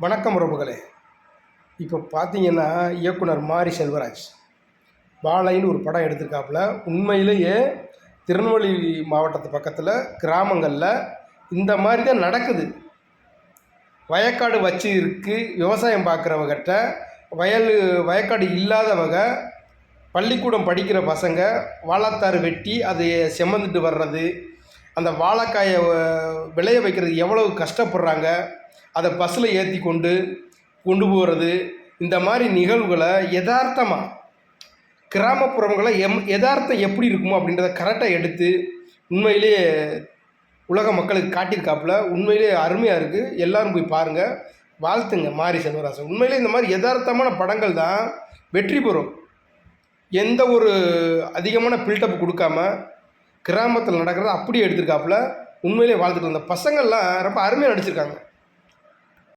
வணக்கம் உறவுகளே. இப்போ பார்த்தீங்கன்னா, இயக்குனர் மாரி செல்வராஜ் பாலைன்னு ஒரு படம் எடுத்திருக்காப்புல. உண்மையிலேயே திருநெல்வேலி மாவட்டத்து பக்கத்தில் கிராமங்களில் இந்த மாதிரி தான் நடக்குது. வயக்காடு வச்சு விவசாயம் பார்க்குறவங்ககிட்ட வயக்காடு இல்லாதவங்க பள்ளிக்கூடம் படிக்கிற பசங்க வாழைத்தார் வெட்டி அதை செமந்துட்டு வர்றது, அந்த வாழைக்காயை விளைய வைக்கிறது எவ்வளவு கஷ்டப்படுறாங்க, அதை பஸ்ஸில் ஏற்றி கொண்டு போகிறது. இந்த மாதிரி நிகழ்வுகளை யதார்த்தமாக கிராமப்புறங்களை யதார்த்தம் எப்படி இருக்குமோ அப்படின்றத கரெக்டாக எடுத்து உண்மையிலேயே உலக மக்களுக்கு காட்டியிருக்காப்புல. உண்மையிலே அருமையாக இருக்குது. எல்லோரும் போய் பாருங்கள். வாழ்த்துங்க மாரி செல்வராஜன். உண்மையிலே இந்த மாதிரி யதார்த்தமான படங்கள் தான் வெற்றி பெறும். எந்த ஒரு அதிகமான பில்டப் கொடுக்காம கிராமத்தில் நடக்கிறத அப்படியே எடுத்திருக்காப்புல. உண்மையிலே வாழ்த்துட்டு. அந்த பசங்கள்லாம் ரொம்ப அருமையாக நடிச்சிருக்காங்க.